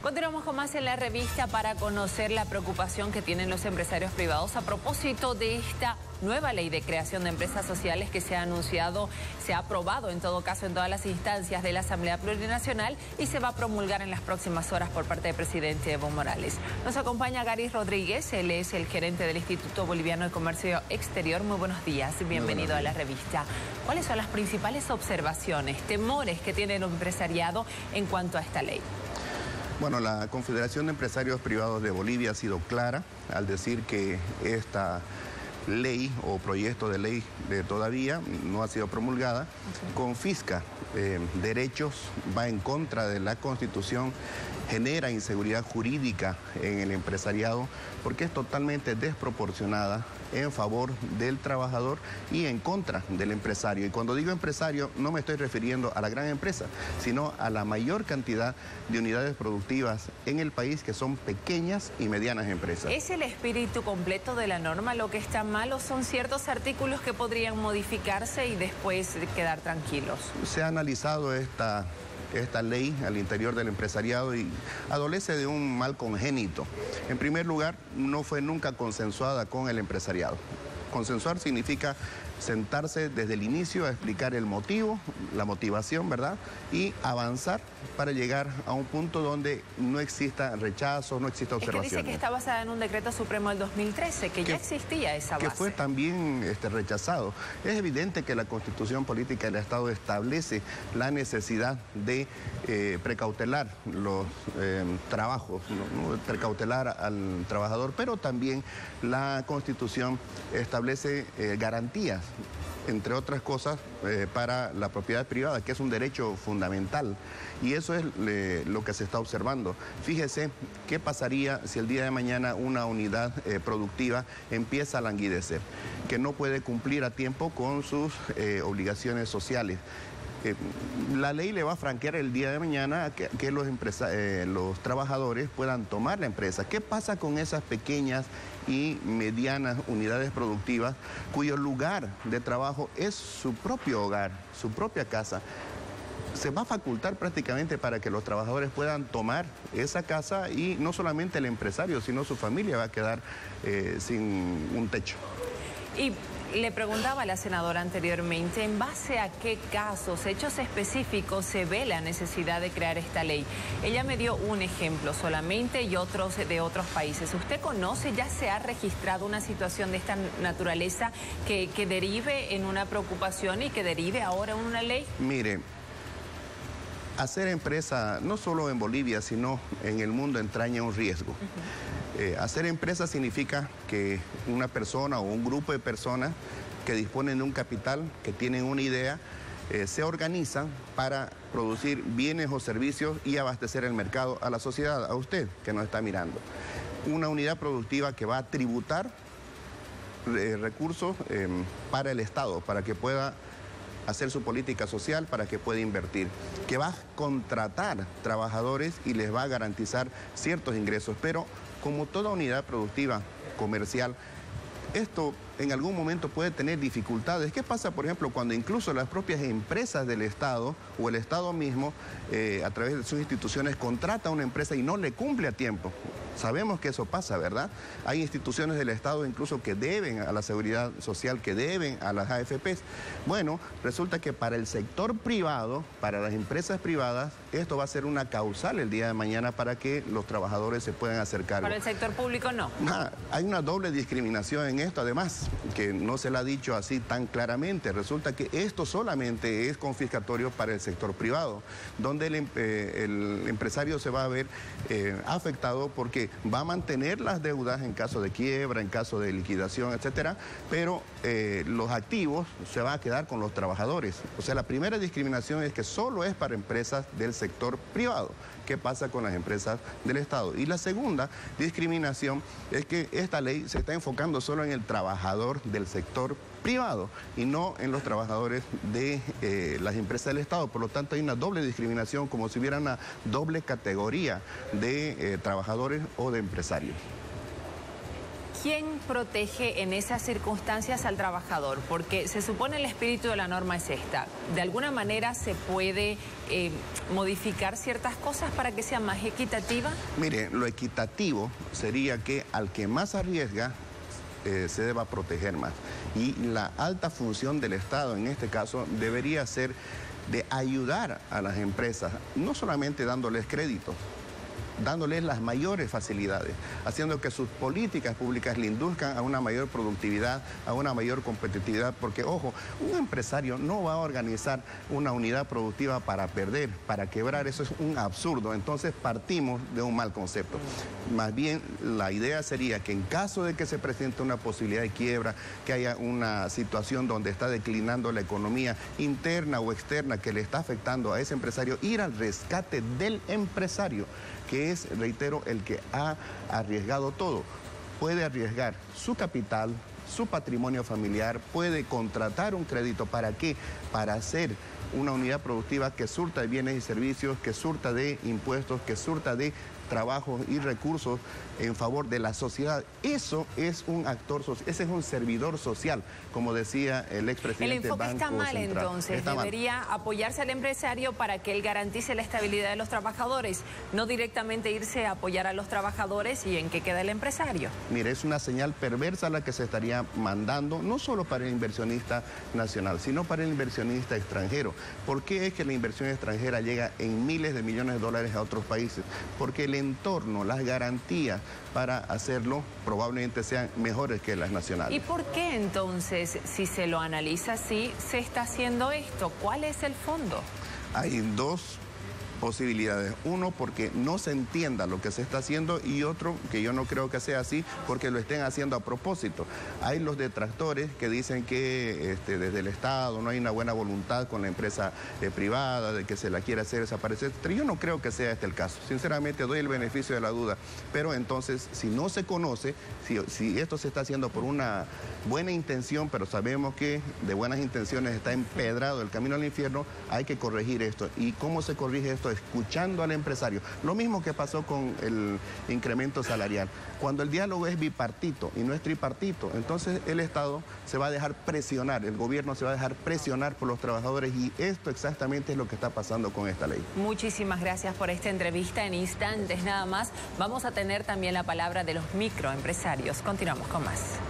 Continuamos con más en la revista para conocer la preocupación que tienen los empresarios privados a propósito de esta nueva ley de creación de empresas sociales que se ha anunciado, se ha aprobado en todo caso en todas las instancias de la Asamblea Plurinacional y se va a promulgar en las próximas horas por parte del presidente Evo Morales. Nos acompaña Gary Rodríguez, él es el gerente del Instituto Boliviano de Comercio Exterior. Muy buenos días, bienvenido a la revista. ¿Cuáles son las principales observaciones, temores que tiene el empresariado en cuanto a esta ley? Bueno, la Confederación de Empresarios Privados de Bolivia ha sido clara al decir que esta ley o proyecto de ley todavía no ha sido promulgada, confisca derechos, va en contra de la Constitución, genera inseguridad jurídica en el empresariado porque es totalmente desproporcionada en favor del trabajador y en contra del empresario. Y cuando digo empresario no me estoy refiriendo a la gran empresa, sino a la mayor cantidad de unidades productivas en el país que son pequeñas y medianas empresas. ¿Es el espíritu completo de la norma lo que está mal o son ciertos artículos que podrían modificarse y después quedar tranquilos? Se ha analizado esta ley al interior del empresariado y adolece de un mal congénito. En primer lugar, no fue nunca consensuada con el empresariado. Consensuar significa sentarse desde el inicio a explicar el motivo, la motivación, ¿verdad? Y avanzar para llegar a un punto donde no exista rechazo, no exista observación. Es que dice que está basada en un decreto supremo del 2013, que ya existía esa base. Que fue también rechazado. Es evidente que la Constitución Política del Estado establece la necesidad de precautelar los trabajos, ¿no? Precautelar al trabajador, pero también la Constitución establece garantías, entre otras cosas, para la propiedad privada, que es un derecho fundamental. Y eso es lo que se está observando. Fíjese qué pasaría si el día de mañana una unidad productiva empieza a languidecer, que no puede cumplir a tiempo con sus obligaciones sociales. La ley le va a franquear el día de mañana a que los trabajadores puedan tomar la empresa. ¿Qué pasa con esas pequeñas y medianas unidades productivas cuyo lugar de trabajo es su propio hogar, su propia casa? Se va a facultar prácticamente para que los trabajadores puedan tomar esa casa y no solamente el empresario, sino su familia va a quedar sin un techo. Y le preguntaba a la senadora anteriormente, ¿en base a qué casos, hechos específicos se ve la necesidad de crear esta ley? Ella me dio un ejemplo solamente y otros de otros países. ¿Usted conoce, ya se ha registrado una situación de esta naturaleza que derive en una preocupación y que derive ahora en una ley? Mire, hacer empresa, no solo en Bolivia, sino en el mundo, entraña un riesgo. Hacer empresa significa que una persona o un grupo de personas que disponen de un capital, que tienen una idea, se organizan para producir bienes o servicios y abastecer el mercado a la sociedad, a usted que nos está mirando. Una unidad productiva que va a tributar recursos para el Estado, para que pueda hacer su política social, para que pueda invertir, que va a contratar trabajadores y les va a garantizar ciertos ingresos, pero como toda unidad productiva comercial, esto en algún momento puede tener dificultades. ¿Qué pasa, por ejemplo, cuando incluso las propias empresas del Estado o el Estado mismo, a través de sus instituciones, contrata a una empresa y no le cumple a tiempo? Sabemos que eso pasa, ¿verdad? Hay instituciones del Estado incluso que deben a la seguridad social, que deben a las AFPs. Bueno, resulta que para el sector privado, para las empresas privadas, esto va a ser una causal el día de mañana para que los trabajadores se puedan acercar. Para el sector público no. Hay una doble discriminación en esto, además, que no se la ha dicho así tan claramente. Resulta que esto solamente es confiscatorio para el sector privado, donde el empresario se va a ver afectado porque va a mantener las deudas en caso de quiebra, en caso de liquidación, etcétera, pero los activos se van a quedar con los trabajadores. O sea, la primera discriminación es que solo es para empresas del sector privado. ¿Qué pasa con las empresas del Estado? Y la segunda discriminación es que esta ley se está enfocando solo en el trabajador del sector privado y no en los trabajadores de las empresas del Estado. Por lo tanto, hay una doble discriminación, como si hubiera una doble categoría de trabajadores o de empresarios. ¿quién protege en esas circunstancias al trabajador? Porque se supone el espíritu de la norma es esta. ¿De alguna manera se puede modificar ciertas cosas para que sea más equitativa? Mire, lo equitativo sería que al que más arriesga se deba proteger más. Y la alta función del Estado en este caso debería ser de ayudar a las empresas, no solamente dándoles créditos, dándoles las mayores facilidades, haciendo que sus políticas públicas le induzcan a una mayor productividad, a una mayor competitividad, porque, ojo, un empresario no va a organizar una unidad productiva para perder, para quebrar, eso es un absurdo. Entonces partimos de un mal concepto. Más bien, la idea sería que en caso de que se presente una posibilidad de quiebra, que haya una situación donde está declinando la economía interna o externa que le está afectando a ese empresario, ir al rescate del empresario, que es, reitero, el que ha arriesgado todo. Puede arriesgar su capital, su patrimonio familiar, puede contratar un crédito. ¿Para qué? Para hacer una unidad productiva que surta de bienes y servicios, que surta de impuestos, que surta de trabajos y recursos en favor de la sociedad. Eso es un actor social, ese es un servidor social, como decía el expresidente del Banco Central. El enfoque está mal, entonces. Está Debería apoyarse al empresario para que él garantice la estabilidad de los trabajadores, no directamente irse a apoyar a los trabajadores. ¿Y en qué queda el empresario? Mire, es una señal perversa la que se estaría mandando, no solo para el inversionista nacional, sino para el inversionista extranjero. ¿Por qué es que la inversión extranjera llega en miles de millones de dólares a otros países? Porque el entorno, las garantías para hacerlo probablemente sean mejores que las nacionales. ¿Y por qué entonces, si se lo analiza así, se está haciendo esto? ¿Cuál es el fondo? Hay dos posibilidades. Uno, porque no se entienda lo que se está haciendo, y otro, que yo no creo que sea así, porque lo estén haciendo a propósito. Hay los detractores que dicen que desde el Estado no hay una buena voluntad con la empresa privada, de que se la quiere hacer desaparecer. Pero yo no creo que sea este el caso. Sinceramente doy el beneficio de la duda. Pero entonces, si no se conoce, si esto se está haciendo por una buena intención, pero sabemos que de buenas intenciones está empedrado el camino al infierno, hay que corregir esto. ¿Y cómo se corrige esto? Escuchando al empresario. Lo mismo que pasó con el incremento salarial. Cuando el diálogo es bipartito y no es tripartito, entonces el Estado se va a dejar presionar, el gobierno se va a dejar presionar por los trabajadores, y esto exactamente es lo que está pasando con esta ley. Muchísimas gracias por esta entrevista. En instantes nada más vamos a tener también la palabra de los microempresarios. Continuamos con más.